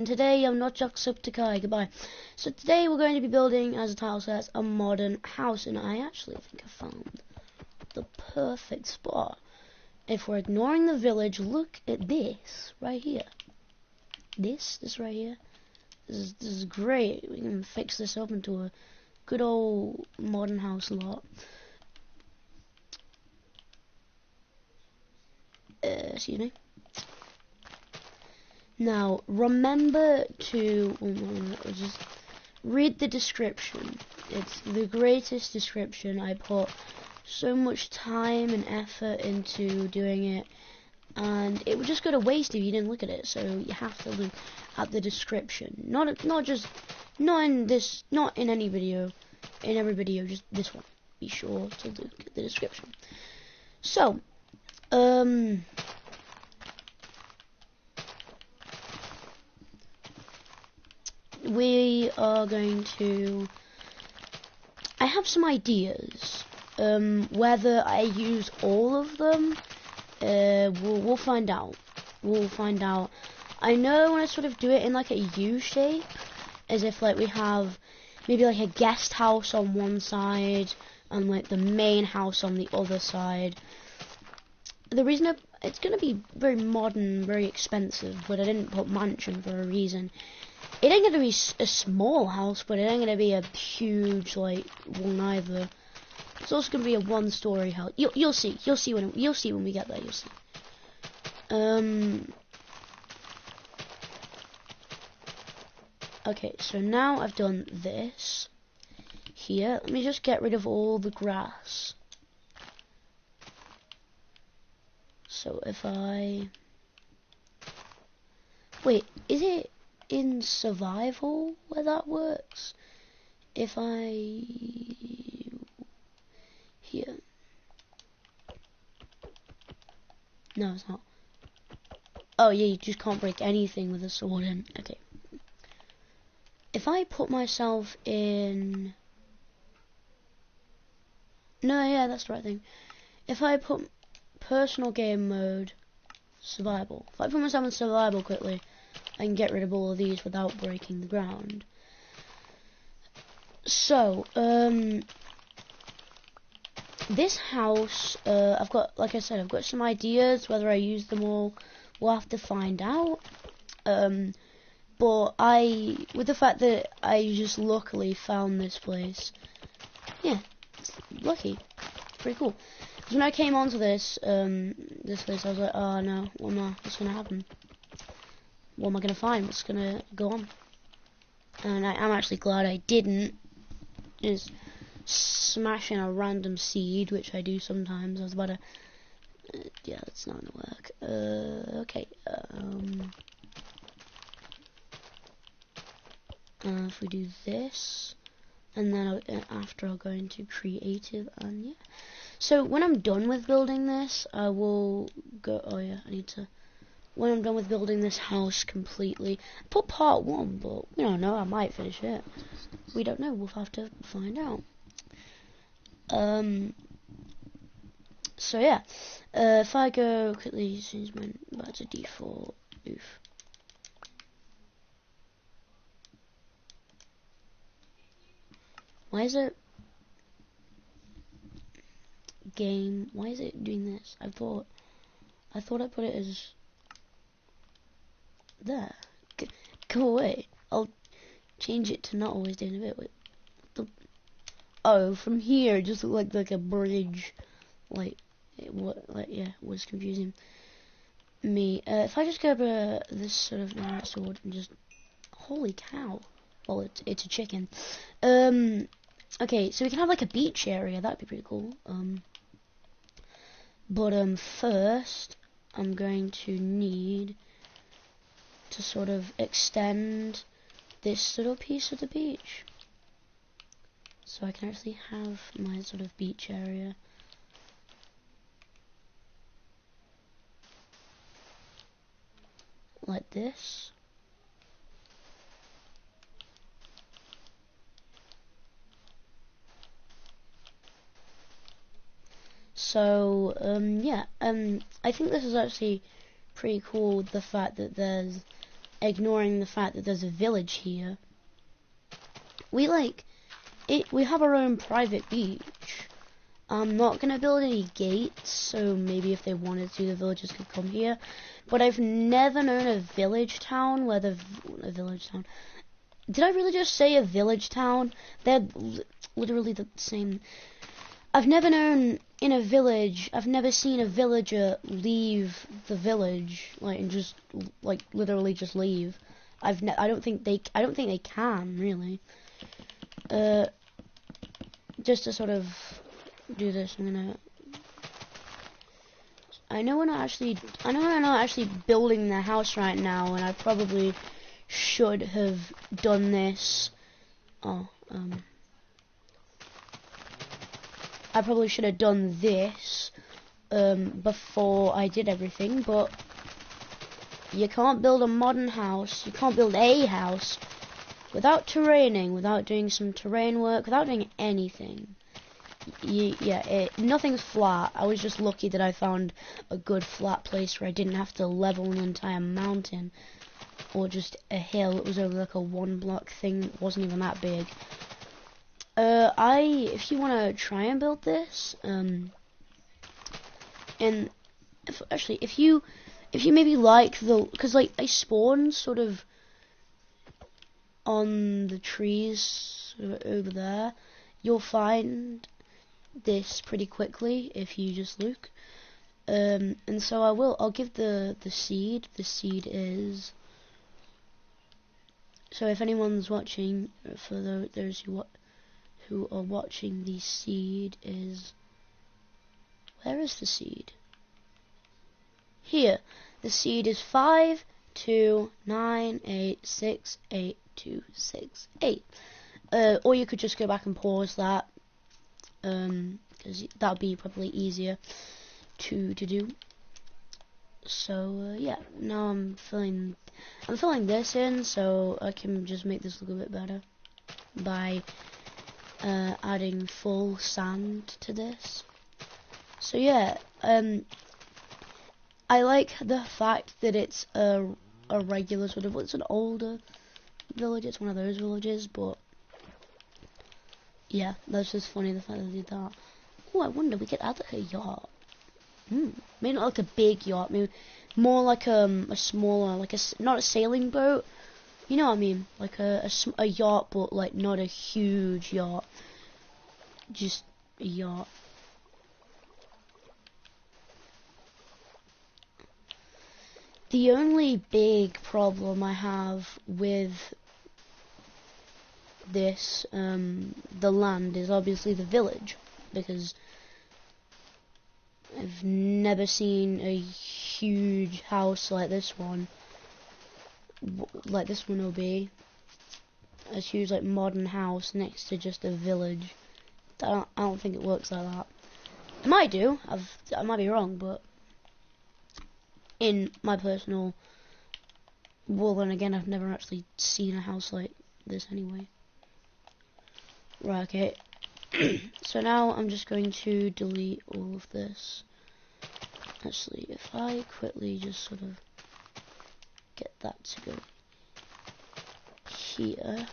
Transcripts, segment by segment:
Today I'm not Jacksepticeye, goodbye. So today we're going to be building, as the title says, a modern house, and I actually think I found the perfect spot. If we're ignoring the village, look at this right here. This right here. This is great. We can fix this up into a good old modern house lot. Excuse me. Now, remember to just read the description. It's the greatest description. I put so much time and effort into doing it, and it would just go to waste if you didn't look at it. So you have to look at the description. Not in any video, in every video, just this one. Be sure to look at the description. So, we are going to... I have some ideas. Whether I use all of them, we'll find out. We'll find out. I know when I sort of do it in like a U shape, as if like we have maybe like a guest house on one side and like the main house on the other side. The reason it's going to be very modern, very expensive, but I didn't put mansion for a reason. It ain't going to be a small house, but it ain't going to be a huge like one either. It's also going to be a one-story house. You'll see. You'll see when we get there. You'll see. Okay, so now I've done this here. Let me just get rid of all the grass. So if I... Wait, is it in survival where that works? If I... Here. No, it's not. Oh yeah, you just can't break anything with a sword in. Okay. If I put myself in... No, yeah, that's the right thing. If I put personal game mode, survival. If I put myself in survival quickly, I can get rid of all of these without breaking the ground. So, this house, I've got, like I said, I've got some ideas. Whether I use them all, we'll have to find out. But with the fact that I just luckily found this place, yeah, it's lucky, pretty cool. Because when I came onto this place, I was like, oh no, what's gonna happen? What am I gonna find? What's gonna go on? And I'm actually glad I didn't just smash in a random seed, which I do sometimes. I was about to, yeah, that's not gonna work. Okay, if we do this, and then after I'll go into creative, and yeah. So when I'm done with building this, I will go, oh yeah, when I'm done with building this house completely, I put part 1, but we don't know, I might finish it. We don't know, we'll have to find out. So yeah, if I go quickly, change my back to default, oof. Why is it game? Why is it doing this? I thought I put it as there. Go away. I'll change it to not always doing a bit. Wait, oh, from here it just looked like a bridge. Like it was confusing me. If I just grab this sort of sword and just, holy cow! Well, it's a chicken. Okay, so we can have like a beach area. That'd be pretty cool. But first I'm going to need to sort of extend this little piece of the beach, so I can actually have my sort of beach area. Like this. So, yeah, I think this is actually pretty cool, the fact that there's ignoring the fact that there's a village here. We have our own private beach. I'm not gonna build any gates, so maybe if they wanted to, the villagers could come here. But I've never known a village town where a village town. Did I really just say a village town? They're literally the same. I've never known in a village. I've never seen a villager leave the village, like, and just like literally just leave. I don't think they can really. Just to sort of do this, I know we're not actually building the house right now, and I probably should have done this. I probably should have done this before I did everything, but you can't build a modern house. You can't build a house without terraining, without doing some terrain work, without doing anything. Nothing's flat. I was just lucky that I found a good flat place where I didn't have to level an entire mountain or just a hill. It was over like a 1-block thing. It wasn't even that big. If you want to try and build this, and if you maybe like because like I spawn sort of on the trees over there, you'll find this pretty quickly if you just look. And so I'll give the seed. The seed is, so if anyone's watching, for those who are watching, the seed is, where is the seed? Here. The seed is 529868268. Or you could just go back and pause that, because that would be probably easier to do. So yeah, now I'm filling this in so I can just make this look a bit better by adding full sand to this. So yeah, I like the fact that it's a regular sort of, it's an older village. It's one of those villages, but yeah, that's just funny, the fact that they did that. Oh, I wonder, we could add like a yacht. Maybe not like a big yacht, maybe more like a smaller, like not a sailing boat. You know what I mean? Like a yacht, but like not a huge yacht. Just a yacht. The only big problem I have with this, the land, is obviously the village, because I've never seen a huge house like this one. Like this one will be a huge, like, modern house next to just a village. I don't think it works like that. It might do. I might be wrong, but in my personal, well, then again, I've never actually seen a house like this anyway. Right, okay. So now I'm just going to delete all of this. Actually, if I quickly just sort of get that to go here.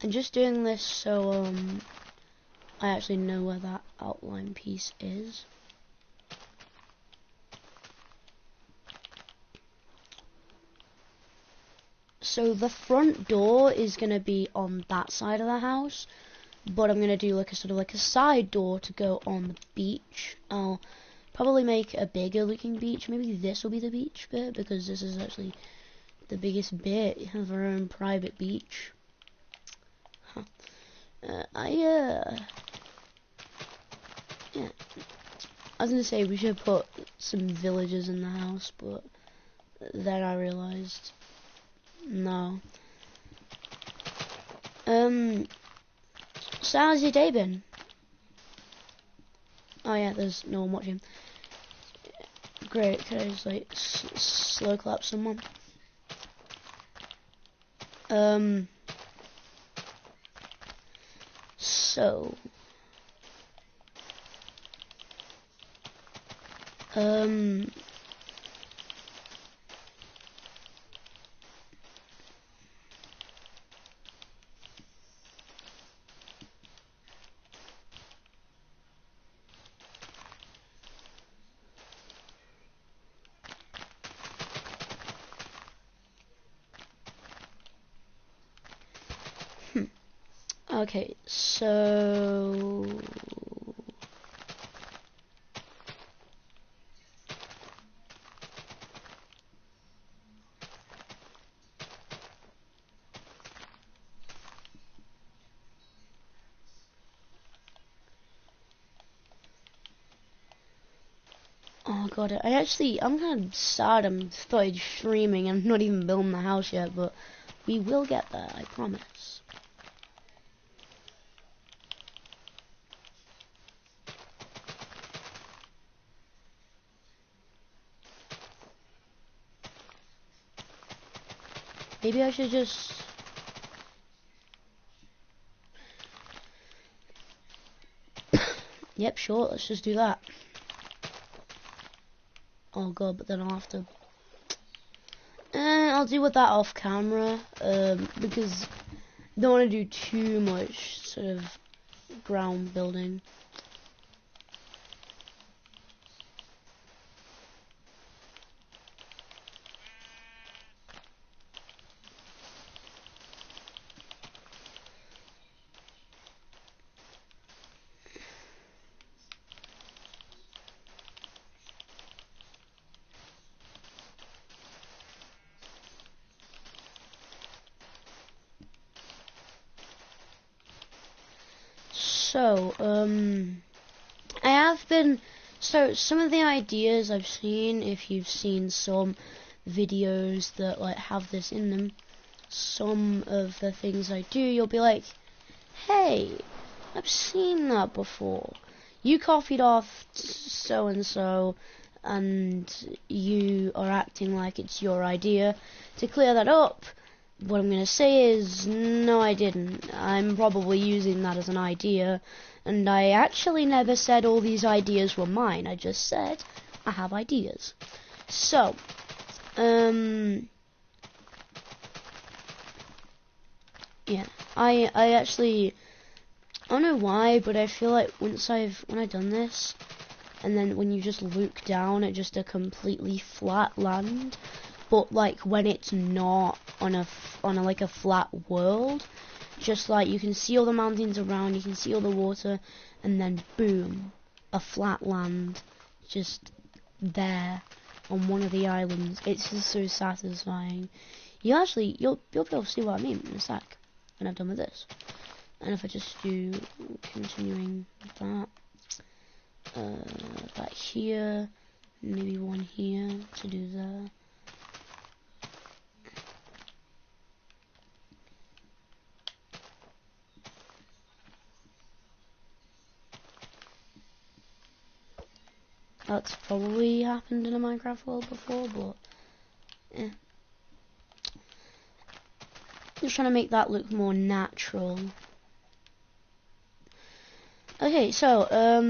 I'm just doing this so I actually know where that outline piece is. So the front door is going to be on that side of the house, but I'm going to do like a sort of like a side door to go on the beach. I'll probably make a bigger looking beach. Maybe this will be the beach bit, because this is actually the biggest bit. You have our own private beach. Huh. Yeah. I was going to say we should put some villagers in the house, but then I realized no. So how's your day been? Oh yeah, there's no one watching. Great, can I just like slow clap someone? So So, okay, so oh god, I'm kind of sad I'm started streaming and not even building the house yet, but we will get there, I promise. Maybe I should just... Yep, sure, let's just do that. Oh god, but then I'll have to... I'll deal with that off camera, because I don't want to do too much sort of ground building. So, I have been, so some of the ideas I've seen, if you've seen some videos that like have this in them, some of the things I do, you'll be like, hey, I've seen that before. You copied off so-and-so, and you are acting like it's your idea. To clear that up, what I'm going to say is, no I didn't. I'm probably using that as an idea, and I actually never said all these ideas were mine. I just said, I have ideas. So, yeah, I actually, I don't know why, but I feel like when I've done this, and then when you just look down at just a completely flat land, but like when it's not on a like a flat world, just like you can see all the mountains around, you can see all the water, and then boom, a flat land just there on one of the islands. It's just so satisfying. You'll be able to see what I mean in a sec when I've done with this. And if I just do continuing that, that here, maybe one here to do there. That's probably happened in a Minecraft world before, but yeah. Just trying to make that look more natural. Okay, so let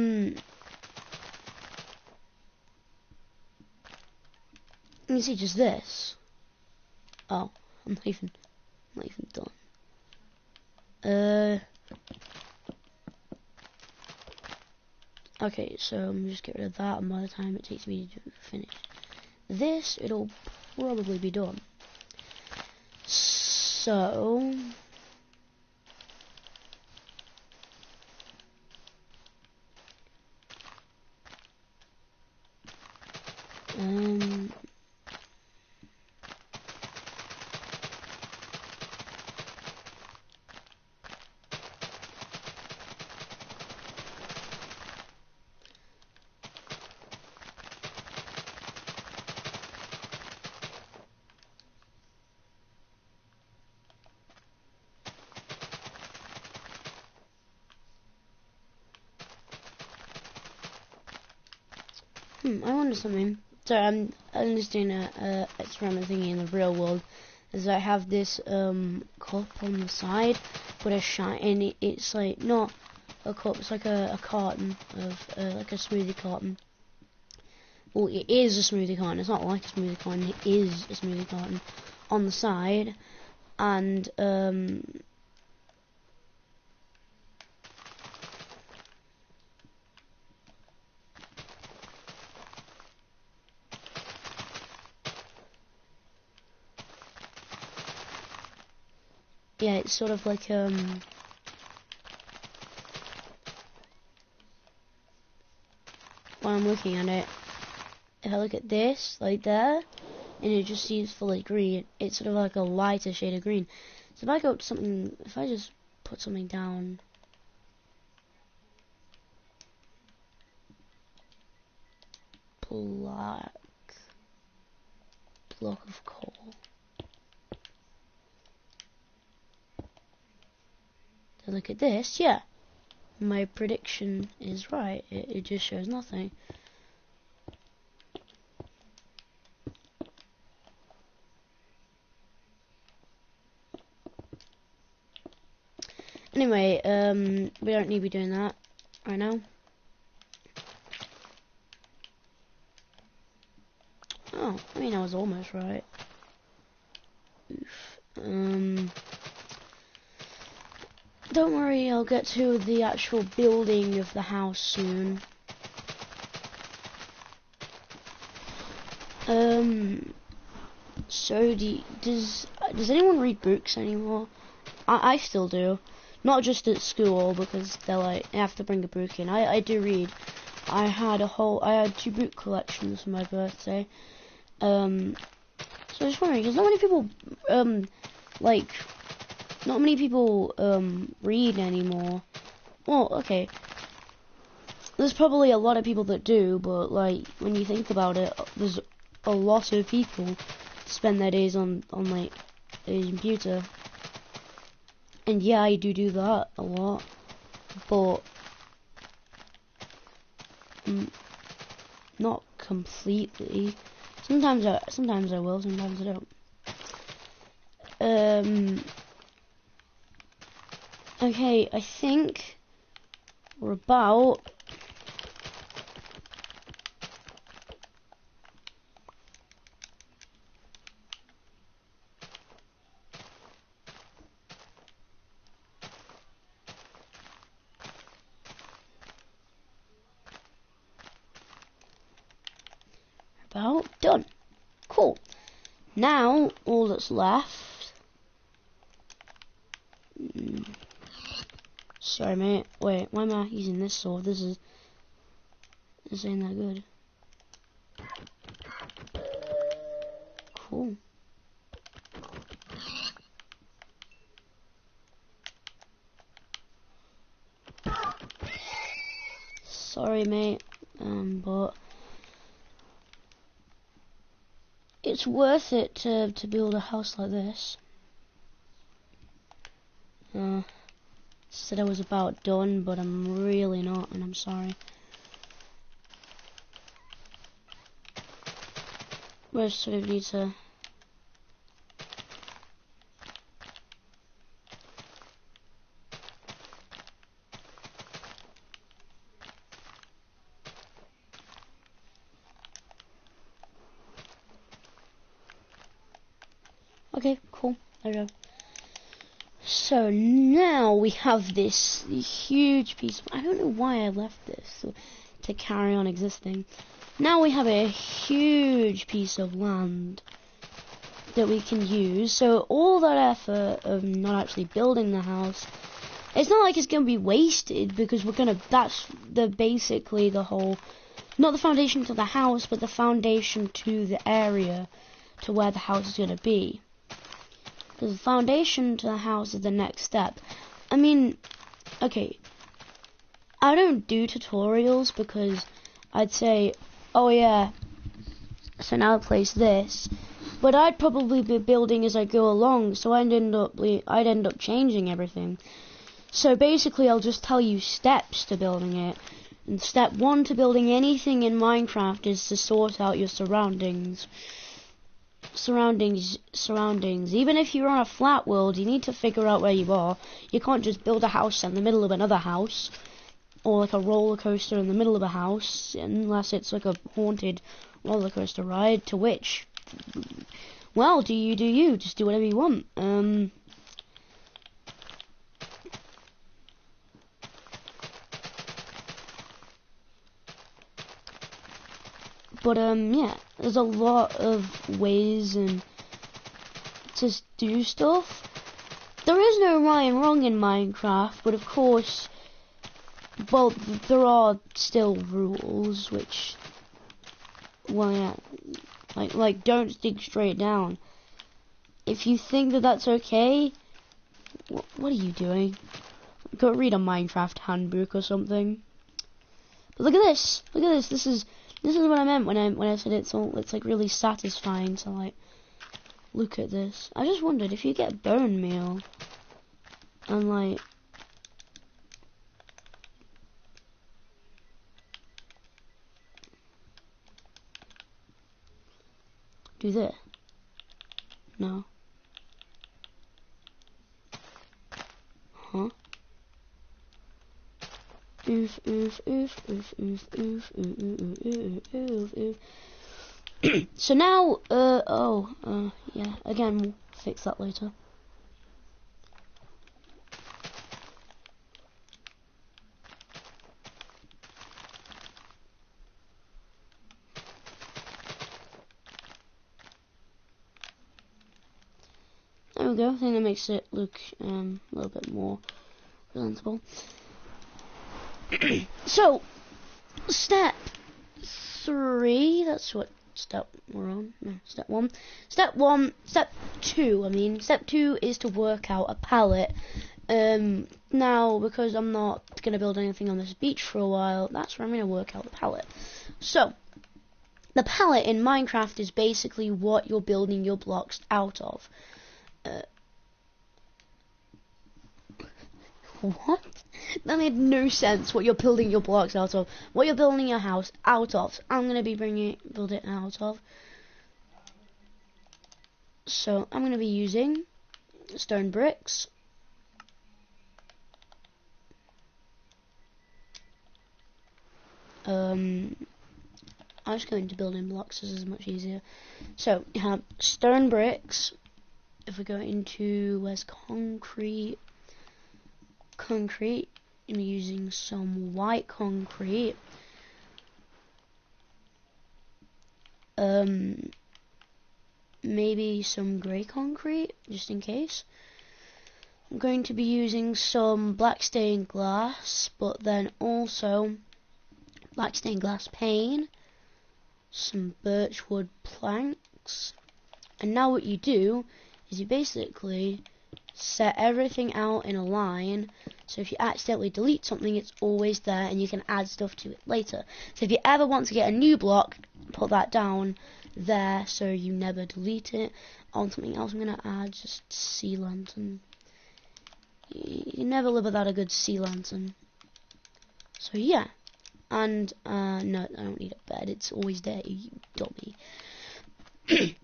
me see, just this. Oh, I'm not even done. Okay, so I'm just get rid of that, and by the time it takes me to finish this, it'll probably be done. So I wonder something. Sorry, I'm just doing a experiment thingy in the real world. Is I have this cup on the side, but a shine, and it's like not a cup. It's like a carton of like a smoothie carton. Well, it is a smoothie carton. It's not like a smoothie carton. It is a smoothie carton on the side, and yeah, it's sort of like when I'm looking at it, if I look at this, like there, and it just seems fully green, it's sort of like a lighter shade of green. So if I go to something, if I just put something down, block of coal. Then look at this, yeah. My prediction is right, it just shows nothing. Anyway, we don't need to be doing that right now. Oh, I mean, I was almost right. Oof. Don't worry, I'll get to the actual building of the house soon. So does anyone read books anymore? I still do. Not just at school, because they're like, I have to bring a book in. I do read. I had 2 book collections for my birthday. So I was wondering, because not many people read anymore. Well, okay. There's probably a lot of people that do, but like, when you think about it, there's a lot of people spend their days on like a computer. And yeah, I do that a lot, but not completely. Sometimes I will, sometimes I don't. Okay, I think we're about done. Cool. Now all that's left. Sorry, mate. Wait, why am I using this sword? This ain't that good. Cool. Sorry, mate. But it's worth it to build a house like this. Said I was about done, but I'm really not, and I'm sorry. We sort of need to. Okay, cool. There we go. So now we have this huge piece. I don't know why I left this to carry on existing. Now we have a huge piece of land that we can use. So all that effort of not actually building the house, it's not like it's going to be wasted, because that's basically the whole, not the foundation to the house, but the foundation to the area to where the house is going to be. Because the foundation to the house is the next step. I mean, okay, I don't do tutorials because I'd say, oh yeah, so now place this, but I'd probably be building as I go along, so I'd end up changing everything. So basically, I'll just tell you steps to building it. And step 1 to building anything in Minecraft is to sort out your surroundings. Even if you're on a flat world, you need to figure out where you are. You can't just build a house in the middle of another house. or like a roller coaster in the middle of a house, unless it's like a haunted roller coaster ride, to which, well, do you, just do whatever you want. But yeah, there's a lot of ways and to do stuff. There is no right and wrong in Minecraft, but of course, well, there are still rules, which, well, yeah, like don't dig straight down. If you think that that's okay, what are you doing? Go read a Minecraft handbook or something. But look at this. Look at this. This is what I meant when I said it's like really satisfying to like look at this. I just wondered if you get bone meal and like do this. No. Huh? Oof, oof, oof, oof, oof, oof, oof, oof, oof, oof. So now, yeah, again, we'll fix that later. There we go. I think that makes it look a little bit more presentable. So, step 3, that's what step we're on. No, step 1. Step 2, step 2 is to work out a palette. Now, because I'm not going to build anything on this beach for a while, that's where I'm going to work out the palette. So, the palette in Minecraft is basically what you're building your blocks out of. What? That made no sense. What you're building your blocks out of. What you're building your house out of. So I'm gonna be build it out of. So I'm gonna be using stone bricks. I'm just going to building blocks. This is much easier. So you have stone bricks. If we go into where's concrete. I'm using some white concrete. Maybe some grey concrete, just in case. I'm going to be using some black stained glass, but then also black stained glass pane, some birchwood planks, and now what you do is you basically set everything out in a line, so if you accidentally delete something, it's always there and you can add stuff to it later. So if you ever want to get a new block, put that down there so you never delete it. On something else I'm going to add, just sea lantern. You never live without a good sea lantern. So yeah, and no, I don't need a bed, it's always there, you dummy.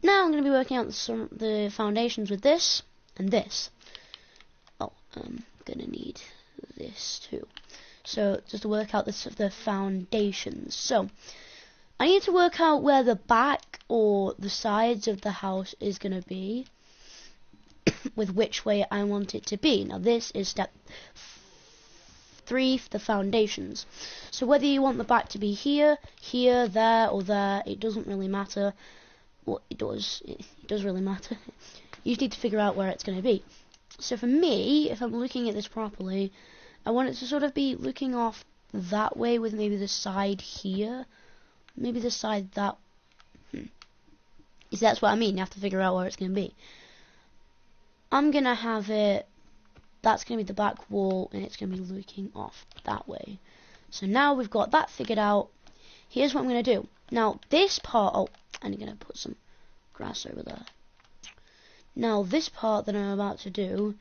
Now I'm going to be working out the foundations with this and this. Oh, I'm gonna need this too. So just to work out the foundations. So I need to work out where the back or the sides of the house is gonna be, with which way I want it to be. Now this is step 3, the foundations. So whether you want the back to be here, here, there, or there, it doesn't really matter. Well, it does really matter. You just need to figure out where it's going to be. So for me, if I'm looking at this properly, I want it to sort of be looking off that way with maybe the side here. Maybe the side that... That's what I mean. You have to figure out where it's going to be. I'm going to have it... That's going to be the back wall, and it's going to be looking off that way. So now we've got that figured out. Here's what I'm going to do. Now, this part... Oh, I'm going to put some grass over there. Now this part that I'm about to do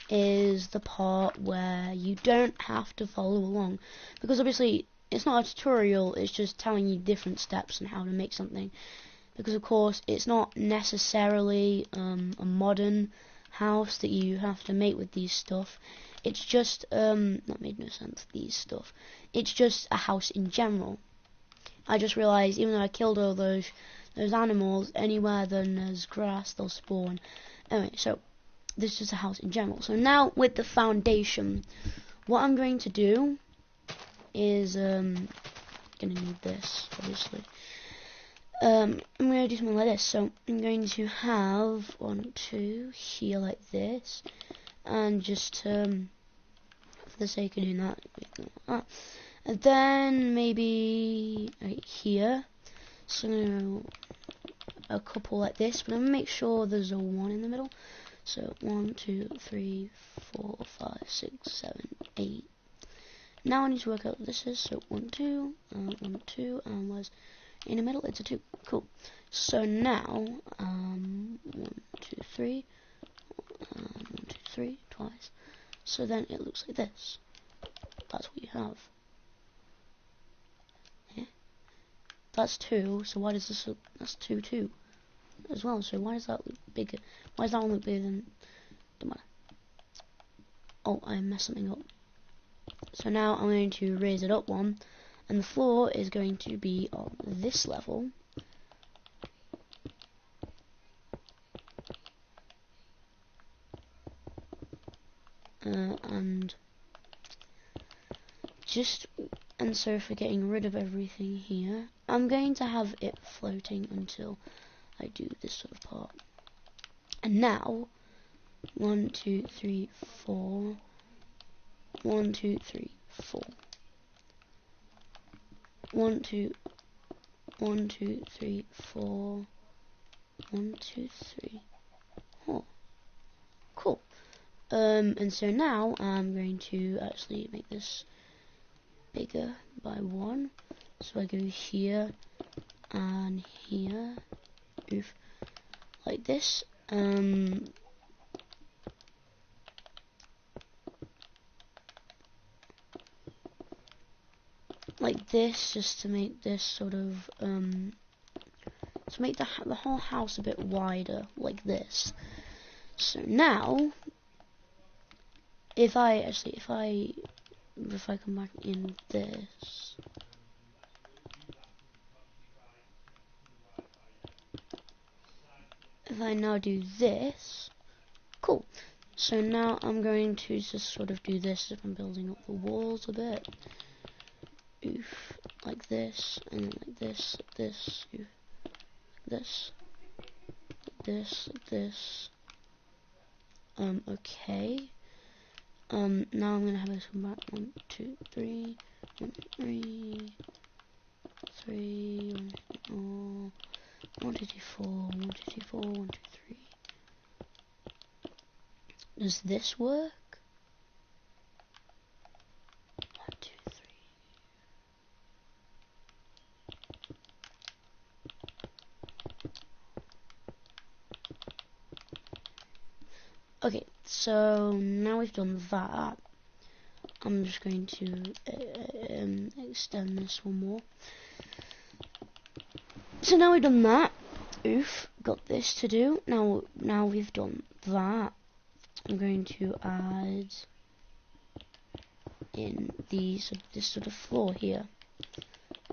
is the part where you don't have to follow along, because obviously it's not a tutorial, it's just telling you different steps on how to make something, because of course it's not necessarily a modern house that you have to make with these stuff. it's just that made no sense. These stuff, it's just a house in general. I just realised even though I killed all those animals, anywhere then there's grass, they'll spawn. Anyway, so this is a house in general. So now with the foundation, what I'm going to do is gonna need this obviously. I'm going to do something like this. So I'm going to have 1, 2 here like this, and just for the sake of doing that, and then maybe right here. So a couple like this, but I'm gonna make sure there's a 1 in the middle. So 1, 2, 3, 4, 5, 6, 7, 8. Now I need to work out what this is. So 1, 2, 1, 2, and was in the middle. It's a 2. Cool. So now 1, 2, 3, 1, 2, 3 twice. So then it looks like this. That's what you have. Yeah. That's 2. So why does this look? That's 2, 2 as well. So why does that look bigger? Why does that one look bigger than the matter? Oh, I messed something up. So now I'm going to raise it up 1, and the floor is going to be on this level. And so for getting rid of everything here, I'm going to have it floating until I do this sort of part. And now 1, 2, 3, 4. 1, 2, 3, 4. 1, 2, 1, 2, 3, 4. 1, 2, 3. Oh, cool. And so now I'm going to actually make this bigger by 1. So I go here and here, oof, like this. Like this, just to make this sort of to make the whole house a bit wider, like this. So now, if I come back in this, if I now do this, cool. So now I'm going to just sort of do this if I'm building up the walls a bit. Oof, like this, and then like this, like this, oof, like this, like this, like this. Okay. Now I'm gonna have this come back. 1, 2, 3, 1, 3, 3, 1, 1, 2, 3, 4, 1, 2, 3, 4, 1, 2, 3. Does this work? 1, 2, 3. Okay, so now we've done that. I'm just going to extend this one more. So now we've done that. Oof, got this to do. Now we've done that. I'm going to add in this sort of floor here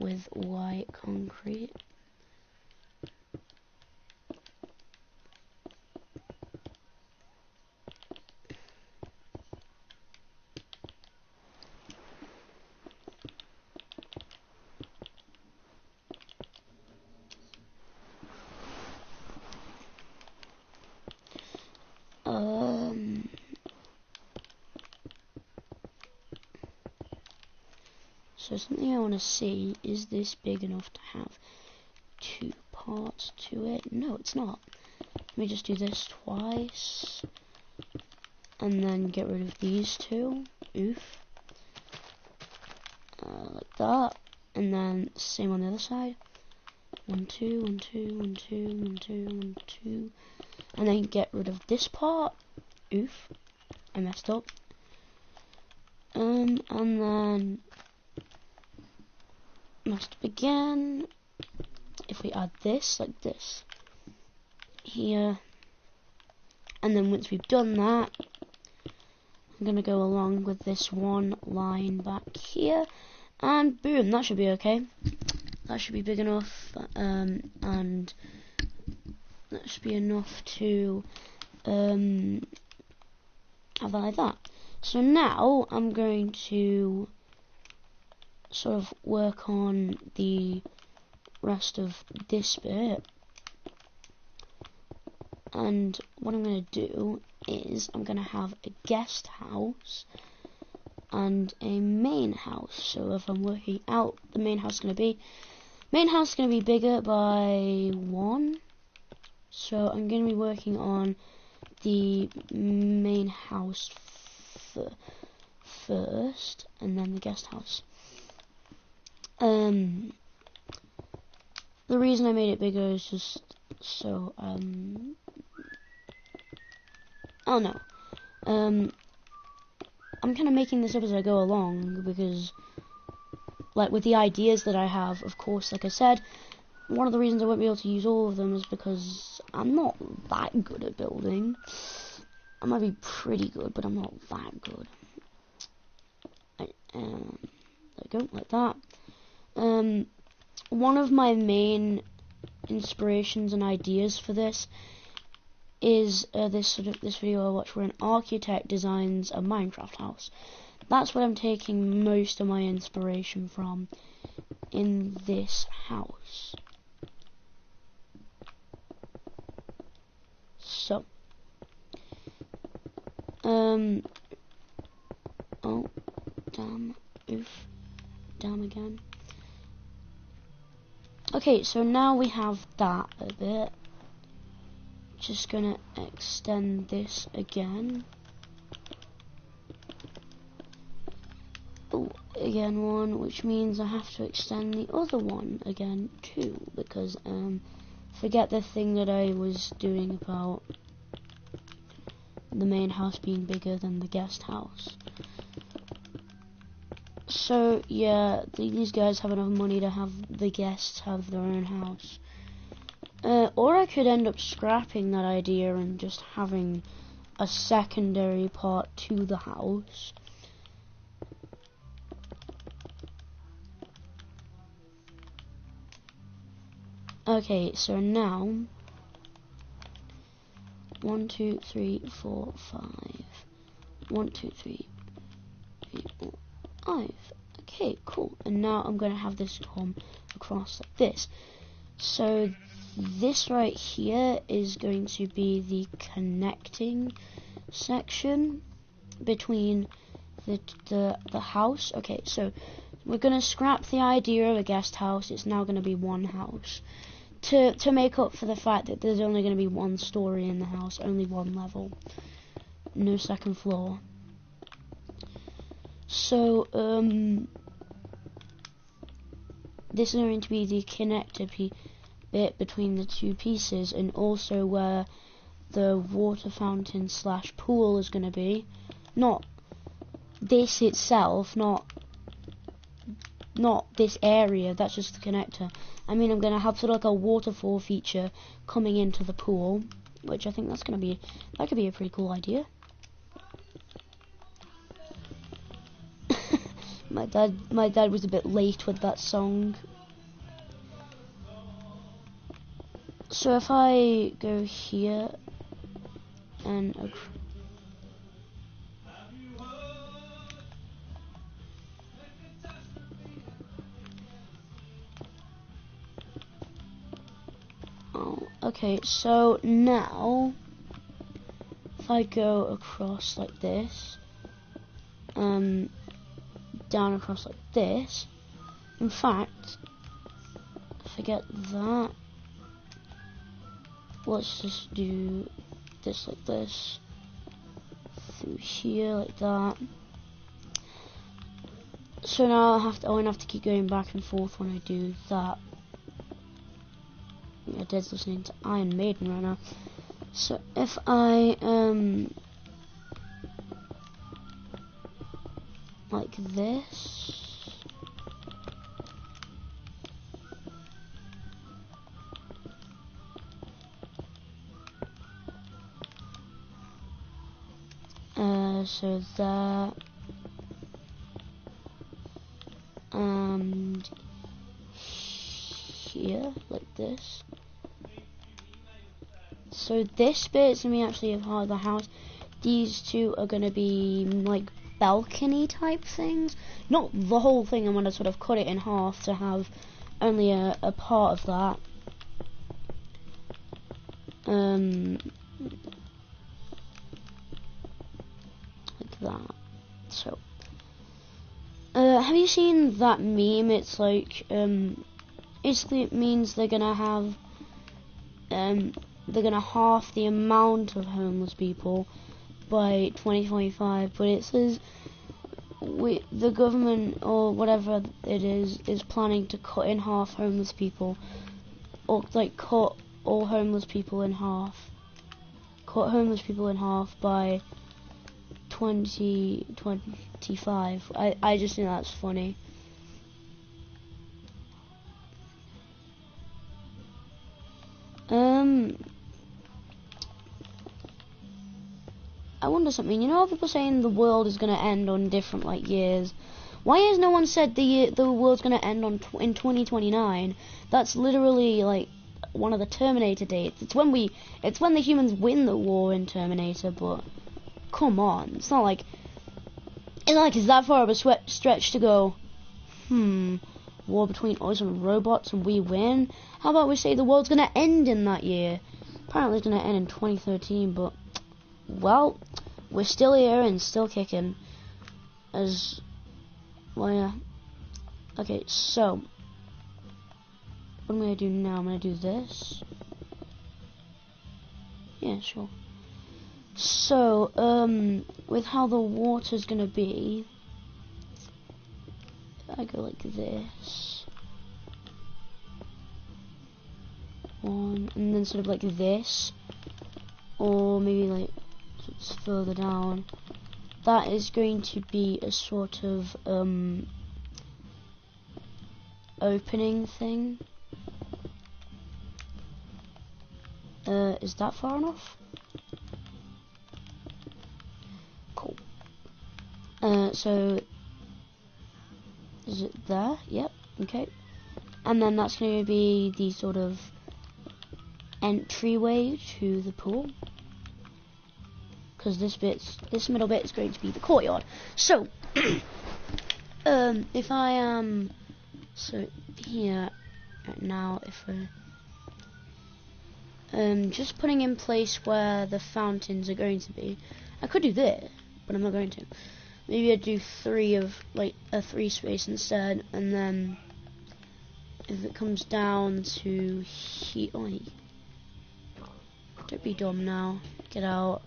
with white concrete. So something I want to see, is this big enough to have 2 parts to it? No, it's not. Let me just do this twice, and then get rid of these 2. Oof. Like that, and then same on the other side. 1, 2, 1, 2, 1, 2, 1, 2, 1, 2, and then get rid of this part. Oof, I messed up. And then messed up again. If we add this like this here, and then once we've done that, I'm going to go along with this one line back here, and boom, that should be okay. That should be big enough, and that should be enough to have that like that. So now I'm going to sort of work on the rest of this bit, and what I'm going to do is I'm going to have a guest house and a main house. So if I'm working out, the main house is going to be bigger by 1. So I'm going to be working on the main house first, and then the guest house. The reason I made it bigger is just so oh no, I'm kind of making this up as I go along, because like with the ideas that I have, of course, like I said, one of the reasons I won't be able to use all of them is because I'm not that good at building. I might be pretty good, but I'm not that good. There we go, like that. One of my main inspirations and ideas for this is this video I watched where an architect designs a Minecraft house. That's what I'm taking most of my inspiration from in this house. So, oh, damn, oof, damn again. Okay, so now we have that a bit. Just gonna extend this again. Oh, again one, which means I have to extend the other one again too, because forget the thing that I was doing about the main house being bigger than the guest house. So yeah, these guys have enough money to have the guests have their own house. Or I could end up scrapping that idea and just having a secondary part to the house. Okay, so now 1, 2, 3, 4, 5. 1, 2, 3, 4, 5. Okay, cool. And now I'm going to have this come across like this. So this right here is going to be the connecting section between the house. Okay, so we're going to scrap the idea of a guest house. It's now going to be one house to make up for the fact that there's only going to be one story in the house, only one level, no second floor. So this is going to be the connector bit between the two pieces, and also where the water fountain / pool is going to be. Not this itself, not this area, that's just the connector. I mean, I'm going to have sort of like a waterfall feature coming into the pool, which I think that could be a pretty cool idea. My dad was a bit late with that song. So if I go here and okay, so now if I go across like this, down across like this, in fact, forget that, let's just do this like this, through here like that. So now I won't have to keep going back and forth when I do that. My dad's listening to Iron Maiden right now. So if I like this, So that, and here, like this. So this bit's gonna be actually a part of the house. These two are gonna be like balcony type things. Not the whole thing, I'm gonna sort of cut it in half to have only a part of that. Like that. So have you seen that meme? It's like basically it means they're gonna have they're gonna halve the amount of homeless people by 2025, but it says the government or whatever it is planning to cut in half homeless people, or like cut all homeless people in half. Cut homeless people in half by 2025. I just think that's funny. I wonder something. You know how people saying the world is gonna end on different like years? Why has no one said the world's gonna end on in 2029? That's literally like one of the Terminator dates. It's when the humans win the war in Terminator. But come on, it's not like it's that far of a stretch to go. War between us and robots and we win. How about we say the world's gonna end in that year? Apparently it's gonna end in 2013, but well, we're still here and still kicking. As well, yeah. Okay, so what am I gonna do now? I'm gonna do this. Yeah, sure. So, with how the water's gonna be, I go like this. One, and then sort of like this, or maybe like it's further down. That is going to be a sort of opening thing. Is that far enough? Cool. So is it there? Yep. Okay. And then that's going to be the sort of entryway to the pool. Because this middle bit is going to be the courtyard. So, if I am, so here, right now, if we're, just putting in place where the fountains are going to be, I could do this, but I'm not going to. Maybe I'd do a 3 space instead, and then, if it comes down to here, don't be dumb now, get out.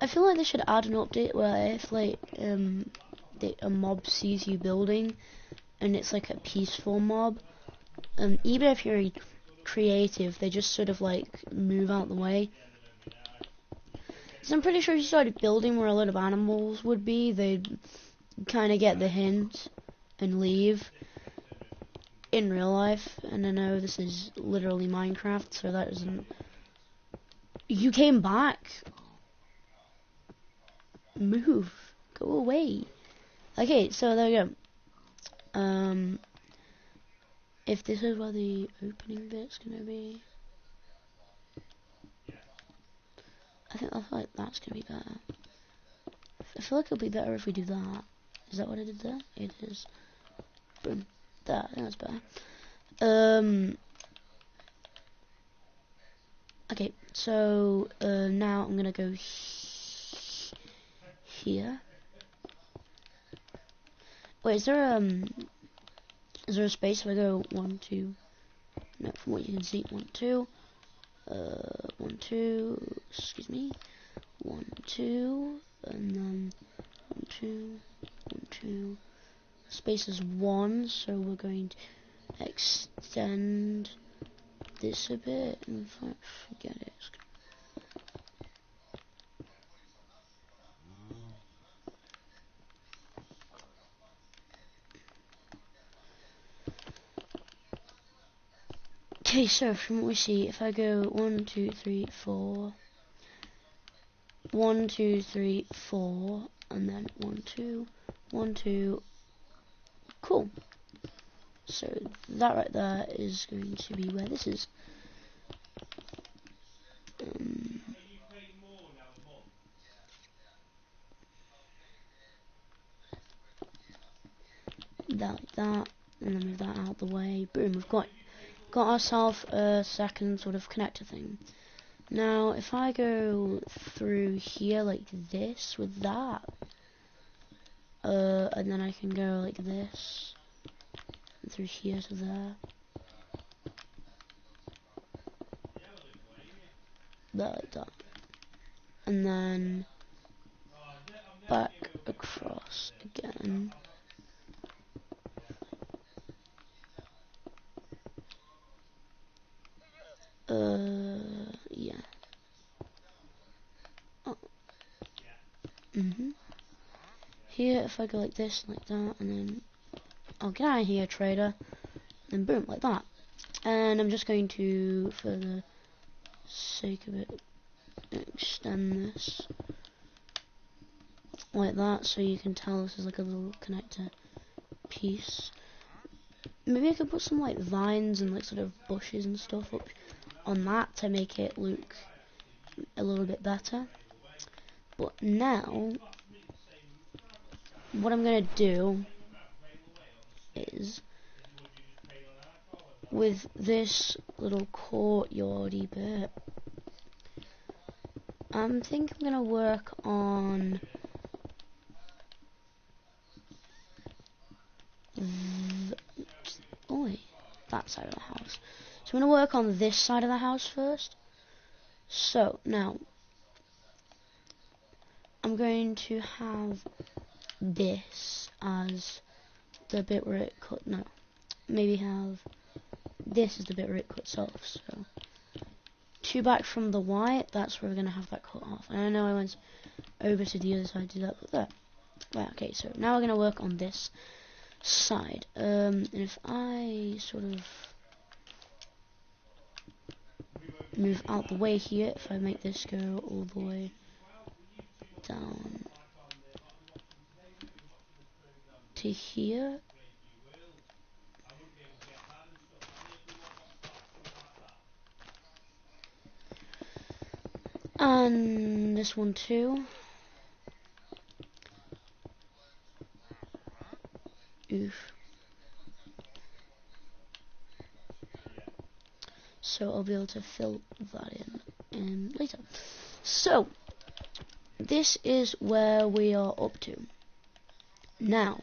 I feel like they should add an update where if like a mob sees you building and it's like a peaceful mob, even if you're creative, they just sort of like move out the way. So I'm pretty sure if you started building where a lot of animals would be, they'd kind of get the hint and leave in real life. And I know this is literally Minecraft, so that isn't. You came back. Move. Go away. Okay, so there we go. If this is where the opening bit's gonna be, I feel like that's gonna be better. I feel like it'll be better if we do that. Is that what I did there? It is. Boom. That. I think that's better. Okay, so now I'm gonna go here. Wait, is there a space if I go 1, 2? No, from what you can see, 1, 2. 1, 2. Excuse me. 1, 2, and then 1, 2, 1, 2. Space is 1, so we're going to extend this a bit. In fact, forget it. Okay, so from what we see, if I go 1, 2, 3, 4, 1, 2, 3, 4, and then 1, 2, 1, 2, cool. So that right there is going to be where this is. That like that, and then move that out of the way. Boom, we've got ourselves a second sort of connector thing. Now, if I go through here like this with that, and then I can go like this, through here to there, like that, and then back across again. Yeah. Oh. Here, if I go like this, like that, and then I'll get out of here, trader, and boom, like that. And I'm just going to, for the sake of it, extend this like that, so you can tell this is like a little connector piece. Maybe I could put some like vines and like sort of bushes and stuff up on that to make it look a little bit better. But now, what I'm gonna do is, with this little courtyardy bit, I think I'm gonna work on that side of the house. So I'm gonna work on this side of the house first. So now I'm going to have this as the bit where it cut. No, maybe have this as the bit where it cuts off. So 2 back from the white. That's where we're gonna have that cut off. And I know I went over to the other side to do that, but there. Right. Okay. So now we're gonna work on this side. And if I sort of move out the way here, if I make this go all the way down to here, and this one too. Oof. So I'll be able to fill that in later. So this is where we are up to. Now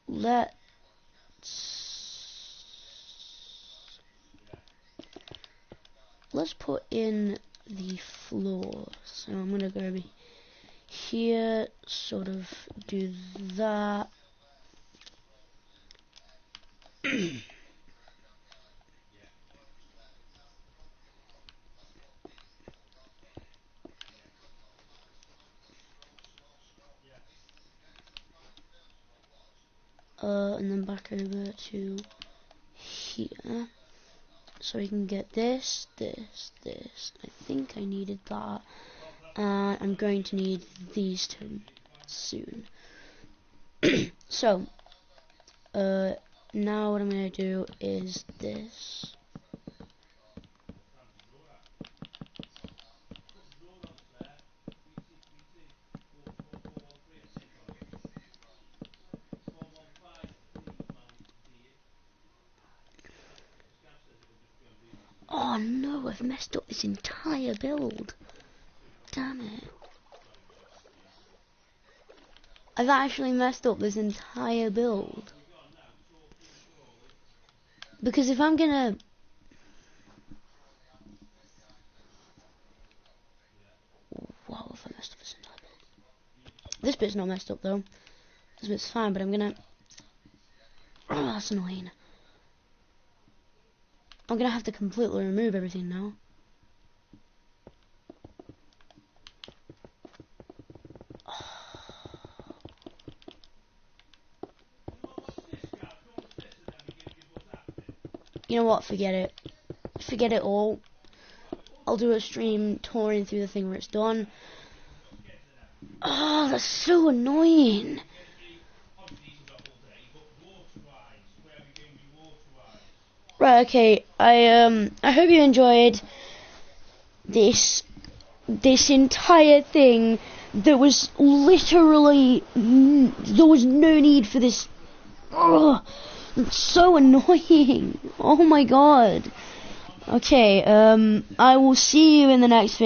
let's put in the floor. So I'm gonna go over here, sort of do that. And then back over to here, so we can get this. I think I needed that. I'm going to need these two soon. So, now what I'm going to do is this. Oh no, I've messed up this entire build. Damn it. I've actually messed up this entire build. Because if I'm gonna... Wow, if I messed up this entire build. This bit's not messed up though. This bit's fine, but I'm gonna... Oh, that's annoying. I'm gonna have to completely remove everything now. You know what? Forget it. Forget it all. I'll do a stream touring through the thing where it's done. Oh, that's so annoying. Right, okay. I hope you enjoyed this entire thing. There was literally there was no need for this. Oh, it's so annoying. Oh my god. Okay, I will see you in the next video.